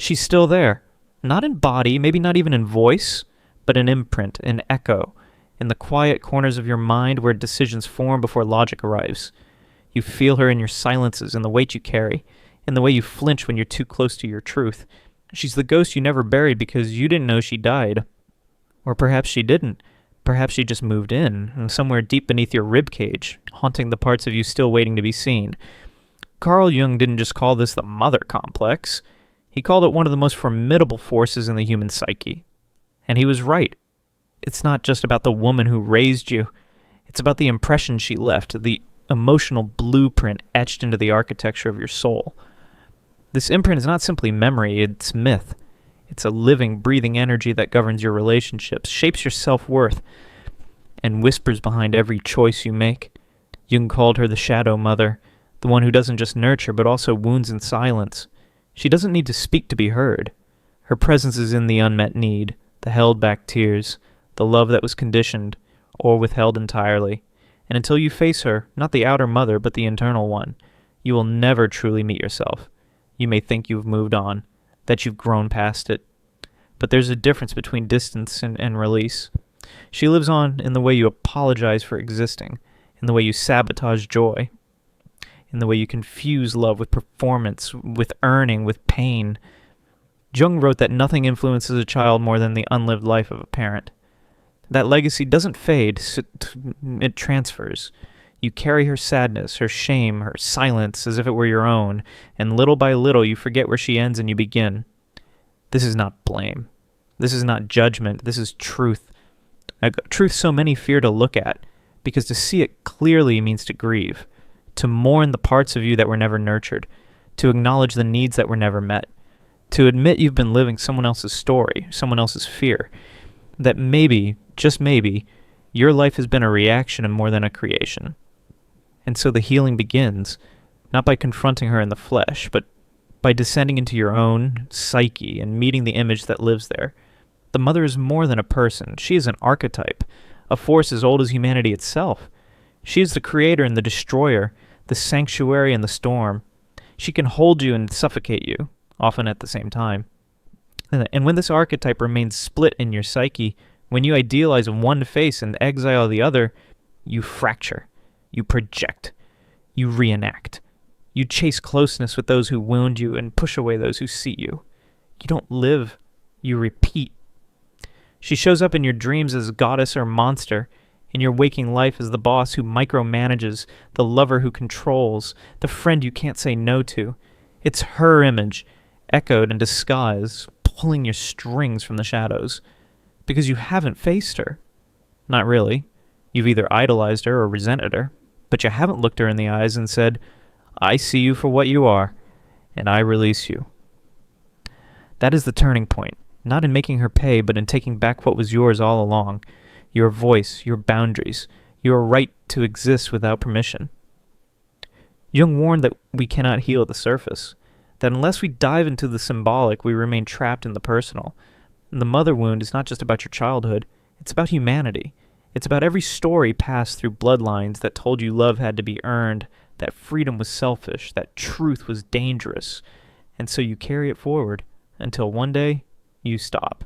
She's still there. Not in body, maybe not even in voice, but an imprint, an echo, in the quiet corners of your mind where decisions form before logic arrives. You feel her in your silences, in the weight you carry, in the way you flinch when you're too close to your truth. She's the ghost you never buried because you didn't know she died. Or perhaps she didn't. Perhaps she just moved in, and somewhere deep beneath your ribcage, haunting the parts of you still waiting to be seen. Carl Jung didn't just call this the mother complex. He called it one of the most formidable forces in the human psyche. And he was right. It's not just about the woman who raised you. It's about the impression she left, the emotional blueprint etched into the architecture of your soul. This imprint is not simply memory, it's myth. It's a living, breathing energy that governs your relationships, shapes your self-worth, and whispers behind every choice you make. Jung called her the shadow mother, the one who doesn't just nurture but also wounds in silence. She doesn't need to speak to be heard. Her presence is in the unmet need, the held-back tears, the love that was conditioned or withheld entirely. And until you face her, not the outer mother but the internal one, you will never truly meet yourself. You may think you've moved on, that you've grown past it. But there's a difference between distance and release. She lives on in the way you apologize for existing, in the way you sabotage joy, in the way you confuse love with performance, with earning, with pain. Jung wrote that nothing influences a child more than the unlived life of a parent. That legacy doesn't fade, it transfers. You carry her sadness, her shame, her silence as if it were your own, and little by little you forget where she ends and you begin. This is not blame. This is not judgment. This is truth. A truth so many fear to look at, because to see it clearly means to grieve, to mourn the parts of you that were never nurtured, to acknowledge the needs that were never met, to admit you've been living someone else's story, someone else's fear, that maybe, just maybe, your life has been a reaction and more than a creation. And so the healing begins, not by confronting her in the flesh, but by descending into your own psyche and meeting the image that lives there. The mother is more than a person. She is an archetype, a force as old as humanity itself. She is the creator and the destroyer, the sanctuary and the storm. She can hold you and suffocate you, often at the same time. And when this archetype remains split in your psyche, when you idealize one face and exile the other, you fracture, you project, you reenact. You chase closeness with those who wound you and push away those who see you. You don't live, you repeat. She shows up in your dreams as goddess or monster, in your waking life as the boss who micromanages, the lover who controls, the friend you can't say no to. It's her image, echoed and disguised, pulling your strings from the shadows. Because you haven't faced her. Not really. You've either idolized her or resented her, but you haven't looked her in the eyes and said, I see you for what you are, and I release you. That is the turning point, not in making her pay, but in taking back what was yours all along. Your voice, your boundaries, your right to exist without permission. Jung warned that we cannot heal at the surface, that unless we dive into the symbolic, we remain trapped in the personal. And the mother wound is not just about your childhood, it's about humanity. It's about every story passed through bloodlines that told you love had to be earned, that freedom was selfish, that truth was dangerous. And so you carry it forward until one day you stop.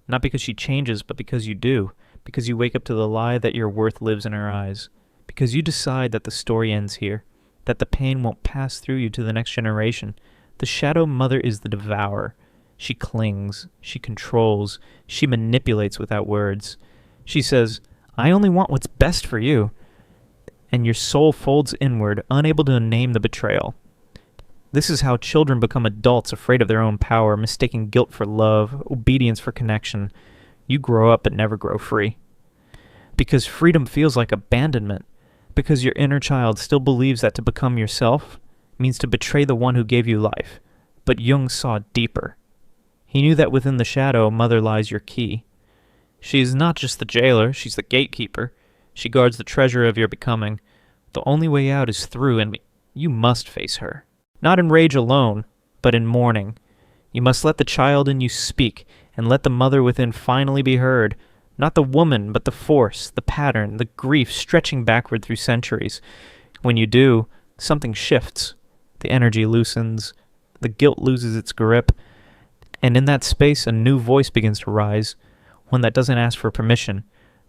Not because she changes, but because you do. Because you wake up to the lie that your worth lives in her eyes. Because you decide that the story ends here, that the pain won't pass through you to the next generation. The shadow mother is the devourer. She clings, she controls, she manipulates without words. She says, I only want what's best for you. And your soul folds inward, unable to name the betrayal. This is how children become adults, afraid of their own power, mistaking guilt for love, obedience for connection. You grow up but never grow free. Because freedom feels like abandonment. Because your inner child still believes that to become yourself means to betray the one who gave you life. But Jung saw deeper. He knew that within the shadow, mother lies your key. She is not just the jailer, she's the gatekeeper. She guards the treasure of your becoming. The only way out is through, and you must face her. Not in rage alone, but in mourning. You must let the child in you speak, and let the mother within finally be heard. Not the woman, but the force, the pattern, the grief stretching backward through centuries. When you do, something shifts. The energy loosens. The guilt loses its grip. And in that space, a new voice begins to rise, one that doesn't ask for permission,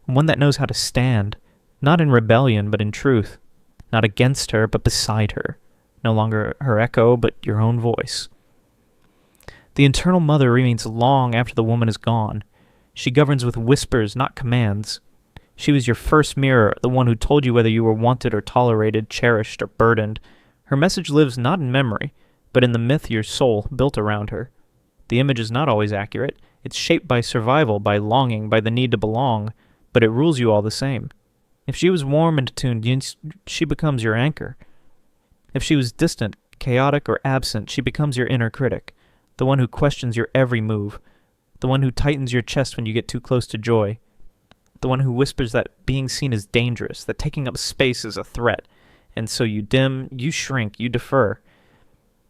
one that knows how to stand, not in rebellion, but in truth, not against her, but beside her, no longer her echo, but your own voice. The internal mother remains long after the woman is gone. She governs with whispers, not commands. She was your first mirror, the one who told you whether you were wanted or tolerated, cherished or burdened. Her message lives not in memory, but in the myth your soul built around her. The image is not always accurate. It's shaped by survival, by longing, by the need to belong, but it rules you all the same. If she was warm and attuned, she becomes your anchor. If she was distant, chaotic, or absent, she becomes your inner critic, the one who questions your every move, the one who tightens your chest when you get too close to joy, the one who whispers that being seen is dangerous, that taking up space is a threat, and so you dim, you shrink, you defer.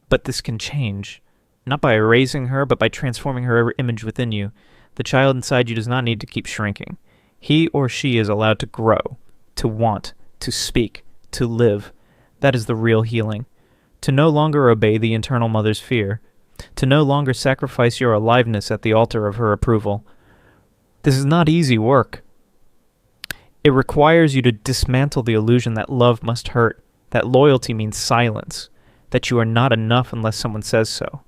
But this can change, not by erasing her, but by transforming her image within you. The child inside you does not need to keep shrinking. He or she is allowed to grow, to want, to speak, to live. That is the real healing. To no longer obey the internal mother's fear. To no longer sacrifice your aliveness at the altar of her approval. This is not easy work. It requires you to dismantle the illusion that love must hurt, that loyalty means silence, that you are not enough unless someone says so.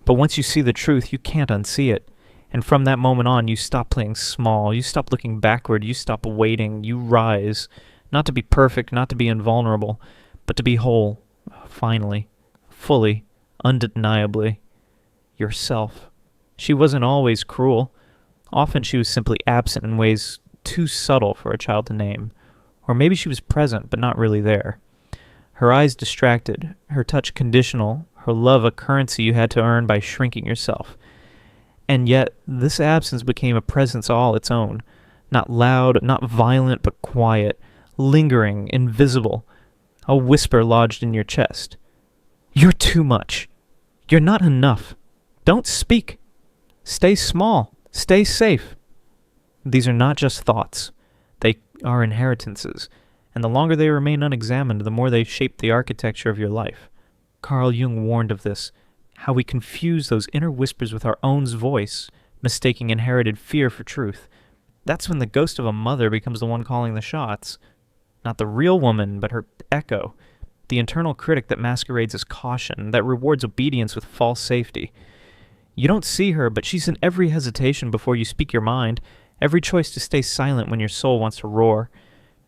But once you see the truth, you can't unsee it. And from that moment on, you stop playing small, you stop looking backward, you stop waiting, you rise, not to be perfect, not to be invulnerable, but to be whole, finally, fully, undeniably, yourself. She wasn't always cruel. Often she was simply absent in ways too subtle for a child to name. Or maybe she was present, but not really there. Her eyes distracted, her touch conditional, her love a currency you had to earn by shrinking yourself. And yet, this absence became a presence all its own. Not loud, not violent, but quiet, lingering, invisible. A whisper lodged in your chest. You're too much. You're not enough. Don't speak. Stay small. Stay safe. These are not just thoughts. They are inheritances, and the longer they remain unexamined, the more they shape the architecture of your life. Carl Jung warned of this, how we confuse those inner whispers with our own voice, mistaking inherited fear for truth. That's when the ghost of a mother becomes the one calling the shots. Not the real woman, but her echo, the internal critic that masquerades as caution, that rewards obedience with false safety. You don't see her, but she's in every hesitation before you speak your mind, every choice to stay silent when your soul wants to roar.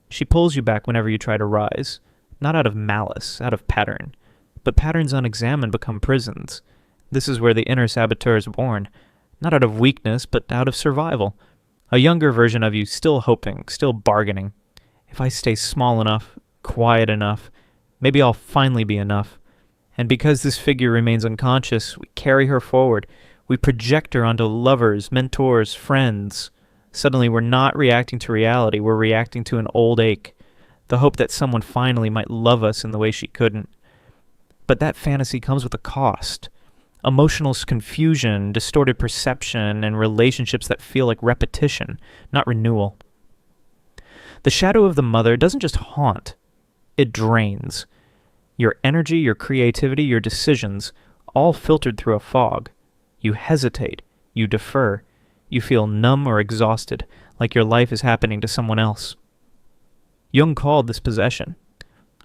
She pulls you back whenever you try to rise, not out of malice, out of pattern. But patterns unexamined become prisons. This is where the inner saboteur is born, not out of weakness, but out of survival. A younger version of you still hoping, still bargaining. If I stay small enough, quiet enough, maybe I'll finally be enough. And because this figure remains unconscious, we carry her forward. We project her onto lovers, mentors, friends. Suddenly we're not reacting to reality, we're reacting to an old ache, the hope that someone finally might love us in the way she couldn't. But that fantasy comes with a cost. Emotional confusion, distorted perception, and relationships that feel like repetition, not renewal. The shadow of the mother doesn't just haunt, it drains. Your energy, your creativity, your decisions, all filtered through a fog. You hesitate, you defer, you feel numb or exhausted, like your life is happening to someone else. Jung called this possession.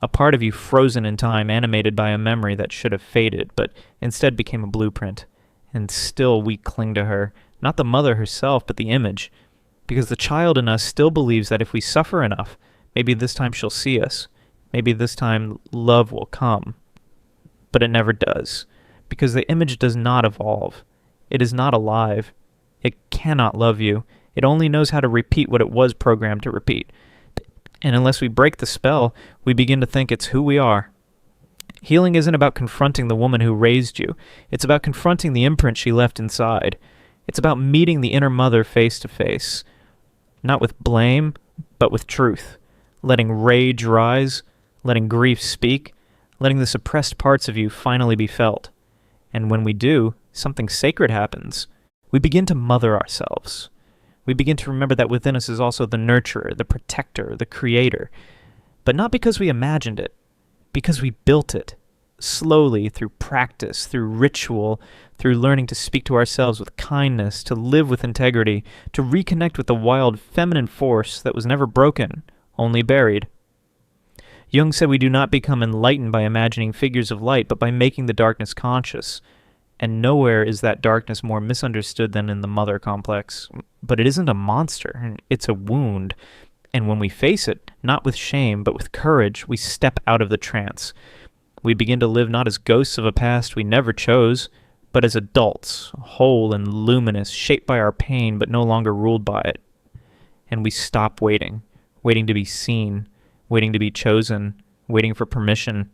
A part of you frozen in time, animated by a memory that should have faded, but instead became a blueprint. And still we cling to her, not the mother herself, but the image. Because the child in us still believes that if we suffer enough, maybe this time she'll see us. Maybe this time love will come. But it never does. Because the image does not evolve. It is not alive. It cannot love you. It only knows how to repeat what it was programmed to repeat. And unless we break the spell, we begin to think it's who we are. Healing isn't about confronting the woman who raised you. It's about confronting the imprint she left inside. It's about meeting the inner mother face to face. Not with blame, but with truth. Letting rage rise, letting grief speak, letting the suppressed parts of you finally be felt. And when we do, something sacred happens. We begin to mother ourselves. We begin to remember that within us is also the nurturer, the protector, the creator. But not because we imagined it, because we built it. slowly, through practice, through ritual, through learning to speak to ourselves with kindness, to live with integrity, to reconnect with the wild feminine force that was never broken, only buried. Jung said we do not become enlightened by imagining figures of light, but by making the darkness conscious. And nowhere is that darkness more misunderstood than in the mother complex. But it isn't a monster, it's a wound. And when we face it, not with shame, but with courage, we step out of the trance. We begin to live not as ghosts of a past we never chose, but as adults, whole and luminous, shaped by our pain, but no longer ruled by it. And we stop waiting to be seen, waiting to be chosen, waiting for permission.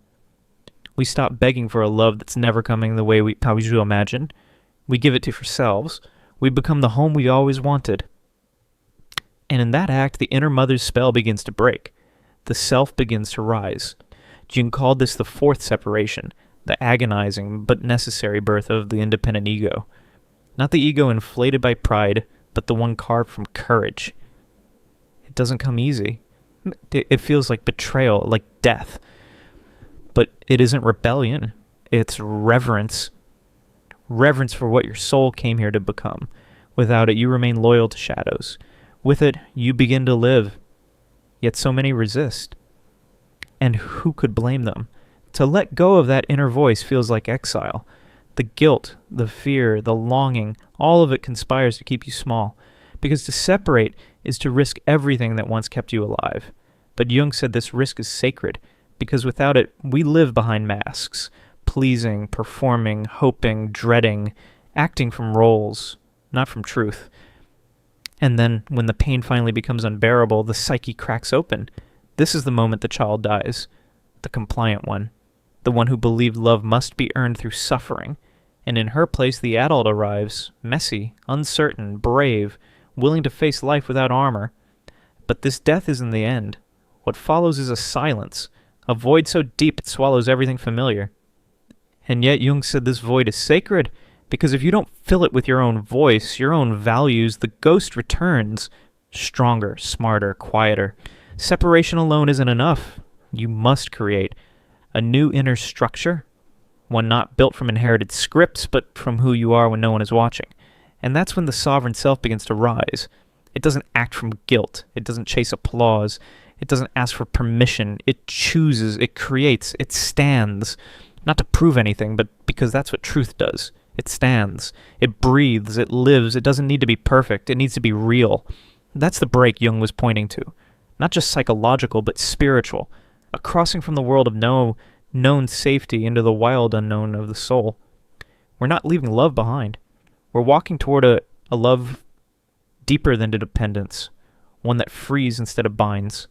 We stop begging for a love that's never coming the way how we usually imagine. We give it to ourselves. We become the home we always wanted. And in that act, the inner mother's spell begins to break. The self begins to rise. Jung called this the fourth separation, the agonizing but necessary birth of the independent ego. Not the ego inflated by pride, but the one carved from courage. It doesn't come easy. It feels like betrayal, like death. But it isn't rebellion. It's reverence. Reverence for what your soul came here to become. Without it, you remain loyal to shadows. With it, you begin to live. Yet so many resist. And who could blame them? To let go of that inner voice feels like exile. The guilt, the fear, the longing, all of it conspires to keep you small. Because to separate is to risk everything that once kept you alive. But Jung said this risk is sacred, because without it, we live behind masks, pleasing, performing, hoping, dreading, acting from roles, not from truth. And then, when the pain finally becomes unbearable, the psyche cracks open. This is the moment the child dies, the compliant one, the one who believed love must be earned through suffering, and in her place the adult arrives, messy, uncertain, brave, willing to face life without armor. But this death isn't the end. What follows is a silence, a void so deep it swallows everything familiar. And yet Jung said this void is sacred, because if you don't fill it with your own voice, your own values, the ghost returns, stronger, smarter, quieter. Separation alone isn't enough. You must create a new inner structure, one not built from inherited scripts, but from who you are when no one is watching. And that's when the sovereign self begins to rise. It doesn't act from guilt. It doesn't chase applause. It doesn't ask for permission. It chooses. It creates. It stands. Not to prove anything, but because that's what truth does. It stands. It breathes. It lives. It doesn't need to be perfect. It needs to be real. That's the break Jung was pointing to. Not just psychological, but spiritual. A crossing from the world of no known safety into the wild unknown of the soul. We're not leaving love behind. We're walking toward a love deeper than dependence, one that frees instead of binds,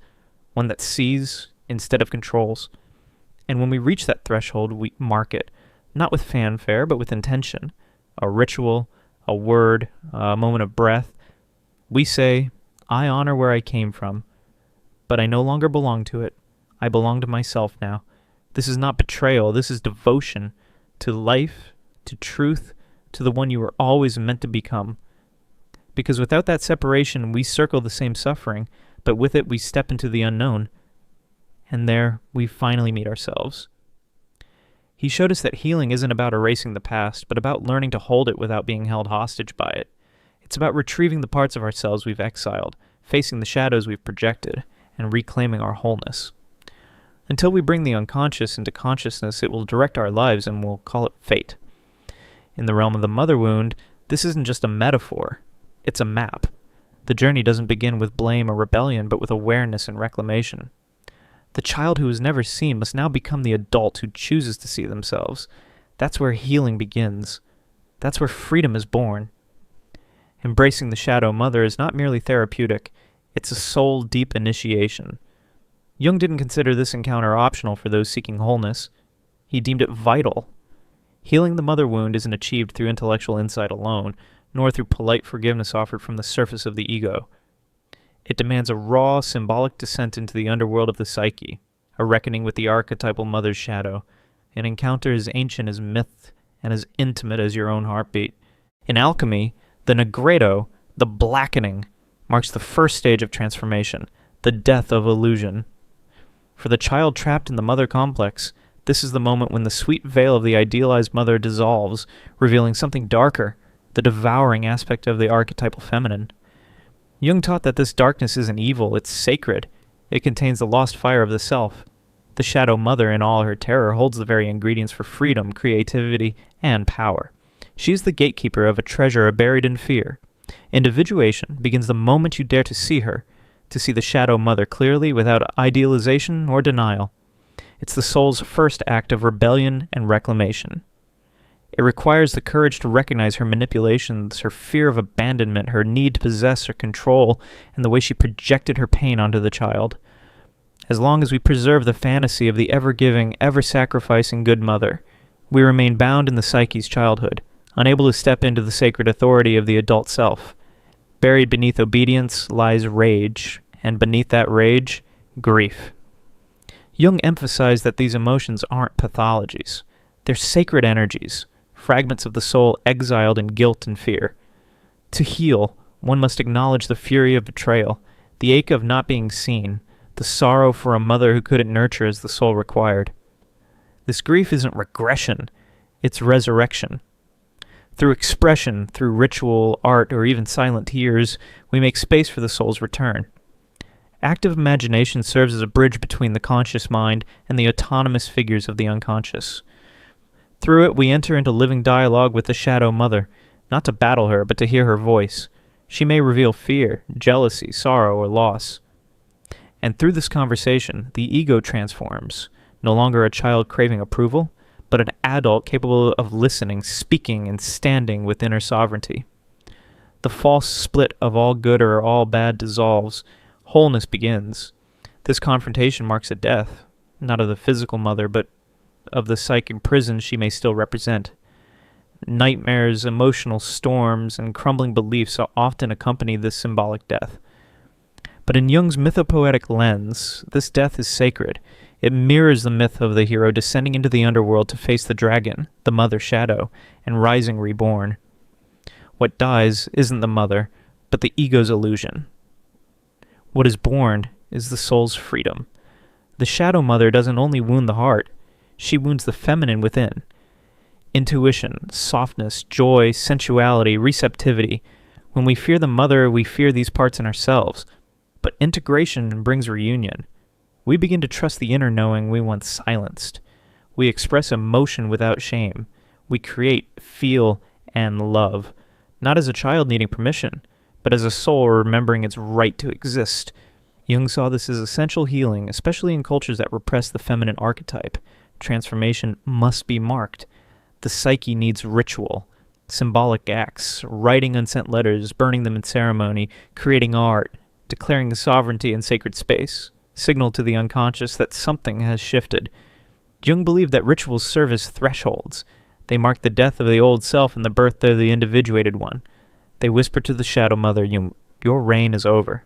one that sees instead of controls. And when we reach that threshold, we mark it, not with fanfare, but with intention, a ritual, a word, a moment of breath. We say, I honor where I came from, but I no longer belong to it. I belong to myself now. This is not betrayal. This is devotion to life, to truth, to the one you were always meant to become. Because without that separation, we circle the same suffering, but with it we step into the unknown. And there, we finally meet ourselves. He showed us that healing isn't about erasing the past, but about learning to hold it without being held hostage by it. It's about retrieving the parts of ourselves we've exiled, facing the shadows we've projected, and reclaiming our wholeness. Until we bring the unconscious into consciousness, it will direct our lives, and we'll call it fate. In the realm of the mother wound, this isn't just a metaphor. It's a map. The journey doesn't begin with blame or rebellion, but with awareness and reclamation. The child who is never seen must now become the adult who chooses to see themselves. That's where healing begins. That's where freedom is born. Embracing the shadow mother is not merely therapeutic. It's a soul-deep initiation. Jung didn't consider this encounter optional for those seeking wholeness. He deemed it vital. Healing the mother wound isn't achieved through intellectual insight alone, nor through polite forgiveness offered from the surface of the ego. It demands a raw, symbolic descent into the underworld of the psyche, a reckoning with the archetypal mother's shadow, an encounter as ancient as myth and as intimate as your own heartbeat. In alchemy, the negredo, the blackening, marks the first stage of transformation, the death of illusion. For the child trapped in the mother complex, This is the moment when the sweet veil of the idealized mother dissolves, revealing something darker, the devouring aspect of the archetypal feminine. Jung taught that this darkness isn't evil, it's sacred. It contains the lost fire of the self. The shadow mother, in all her terror, holds the very ingredients for freedom, creativity, and power. She is the gatekeeper of a treasure buried in fear. Individuation begins the moment you dare to see her, to see the shadow mother clearly without idealization or denial. It's the soul's first act of rebellion and reclamation. It requires the courage to recognize her manipulations, her fear of abandonment, her need to possess or control, and the way she projected her pain onto the child. As long as we preserve the fantasy of the ever-giving, ever-sacrificing good mother, we remain bound in the psyche's childhood, unable to step into the sacred authority of the adult self. Buried beneath obedience lies rage, and beneath that rage, grief. Jung emphasized that these emotions aren't pathologies. They're sacred energies, fragments of the soul exiled in guilt and fear. To heal, one must acknowledge the fury of betrayal, the ache of not being seen, the sorrow for a mother who couldn't nurture as the soul required. This grief isn't regression, it's resurrection. Through expression, through ritual, art, or even silent tears, we make space for the soul's return. Active imagination serves as a bridge between the conscious mind and the autonomous figures of the unconscious. Through it, we enter into living dialogue with the shadow mother, not to battle her, but to hear her voice. She may reveal fear, jealousy, sorrow, or loss. And through this conversation, the ego transforms, no longer a child craving approval, but an adult capable of listening, speaking, and standing with inner sovereignty. The false split of all good or all bad dissolves. Wholeness begins. This confrontation marks a death, not of the physical mother, but of the psychic prison she may still represent. Nightmares, emotional storms, and crumbling beliefs often accompany this symbolic death. But in Jung's mythopoetic lens, this death is sacred. It mirrors the myth of the hero descending into the underworld to face the dragon, the mother shadow, and rising reborn. What dies isn't the mother, but the ego's illusion. What is born is the soul's freedom. The shadow mother doesn't only wound the heart, she wounds the feminine within. Intuition, softness, joy, sensuality, receptivity. When we fear the mother, we fear these parts in ourselves. But integration brings reunion. We begin to trust the inner knowing we once silenced. We express emotion without shame. We create, feel, and love, not as a child needing permission, but as a soul remembering its right to exist. Jung saw this as essential healing, especially in cultures that repress the feminine archetype. Transformation must be marked. The psyche needs ritual, symbolic acts, writing unsent letters, burning them in ceremony, creating art, declaring sovereignty in sacred space, signal to the unconscious that something has shifted. Jung believed that rituals serve as thresholds. They mark the death of the old self and the birth of the individuated one. They whisper to the shadow mother, your reign is over.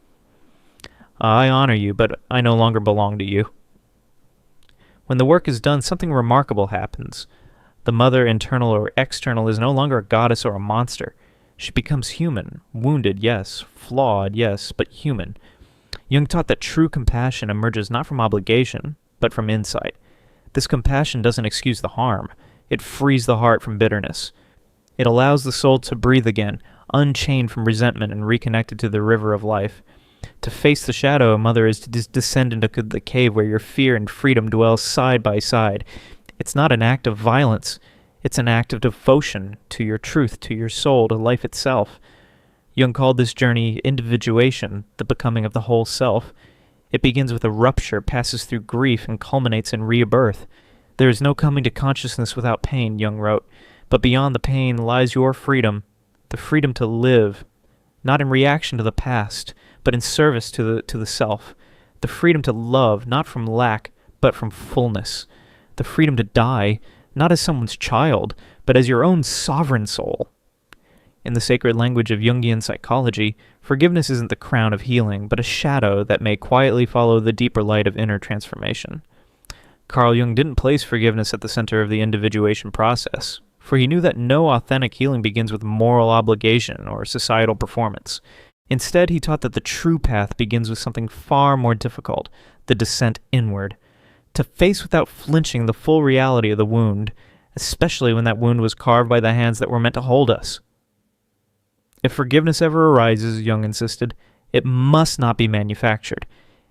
I honor you, but I no longer belong to you. When the work is done, something remarkable happens. The mother, internal or external, is no longer a goddess or a monster. She becomes human, wounded, yes, flawed, yes, but human. Jung taught that true compassion emerges not from obligation, but from insight. This compassion doesn't excuse the harm. It frees the heart from bitterness. It allows the soul to breathe again, unchained from resentment and reconnected to the river of life. To face the shadow, mother, is to descend into the cave where your fear and freedom dwell side by side. It's not an act of violence. It's an act of devotion to your truth, to your soul, to life itself. Jung called this journey individuation, the becoming of the whole self. It begins with a rupture, passes through grief, and culminates in rebirth. There is no coming to consciousness without pain, Jung wrote, but beyond the pain lies your freedom, the freedom to live, not in reaction to the past, but in service to the self, the freedom to love, not from lack, but from fullness, the freedom to die, not as someone's child, but as your own sovereign soul. In the sacred language of Jungian psychology, forgiveness isn't the crown of healing, but a shadow that may quietly follow the deeper light of inner transformation. Carl Jung didn't place forgiveness at the center of the individuation process, for he knew that no authentic healing begins with moral obligation or societal performance. Instead, he taught that the true path begins with something far more difficult, the descent inward. to face without flinching the full reality of the wound, especially when that wound was carved by the hands that were meant to hold us. If forgiveness ever arises, Jung insisted, it must not be manufactured.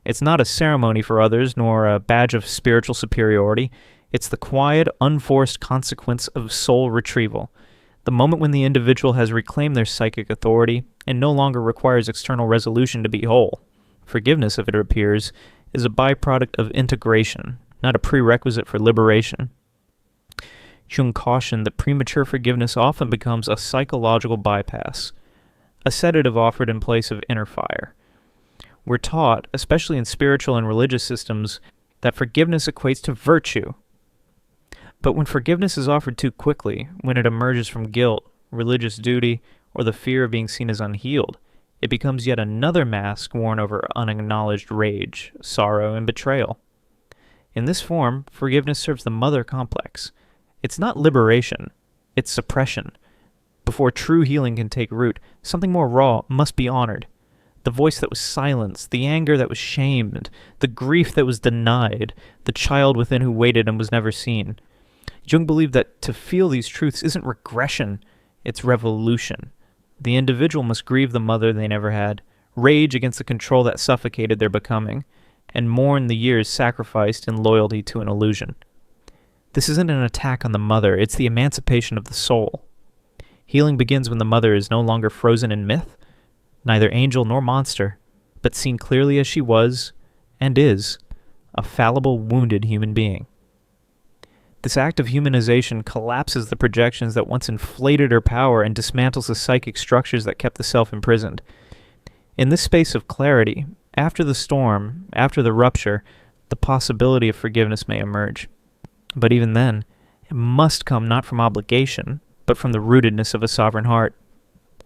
It's not a ceremony for others, nor a badge of spiritual superiority. It's the quiet, unforced consequence of soul retrieval, the moment when the individual has reclaimed their psychic authority and no longer requires external resolution to be whole. Forgiveness, if it appears, is a byproduct of integration, not a prerequisite for liberation. Jung cautioned that premature forgiveness often becomes a psychological bypass, a sedative offered in place of inner fire. We're taught, especially in spiritual and religious systems, that forgiveness equates to virtue. But when forgiveness is offered too quickly, when it emerges from guilt, religious duty, or the fear of being seen as unhealed, it becomes yet another mask worn over unacknowledged rage, sorrow, and betrayal. In this form, forgiveness serves the mother complex. It's not liberation, it's suppression. Before true healing can take root, something more raw must be honored. The voice that was silenced, the anger that was shamed, the grief that was denied, the child within who waited and was never seen. Jung believed that to feel these truths isn't regression, it's revolution. The individual must grieve the mother they never had, rage against the control that suffocated their becoming, and mourn the years sacrificed in loyalty to an illusion. This isn't an attack on the mother, it's the emancipation of the soul. Healing begins when the mother is no longer frozen in myth, neither angel nor monster, but seen clearly as she was, and is, a fallible, wounded human being. This act of humanization collapses the projections that once inflated her power and dismantles the psychic structures that kept the self imprisoned. In this space of clarity, after the storm, after the rupture, the possibility of forgiveness may emerge. But even then, it must come not from obligation, but from the rootedness of a sovereign heart.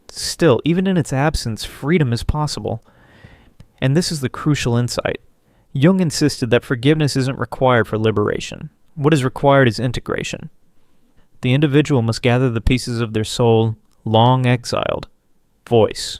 Still, even in its absence, freedom is possible. And this is the crucial insight. Jung insisted that forgiveness isn't required for liberation. What is required is integration. The individual must gather the pieces of their soul, long exiled, voice,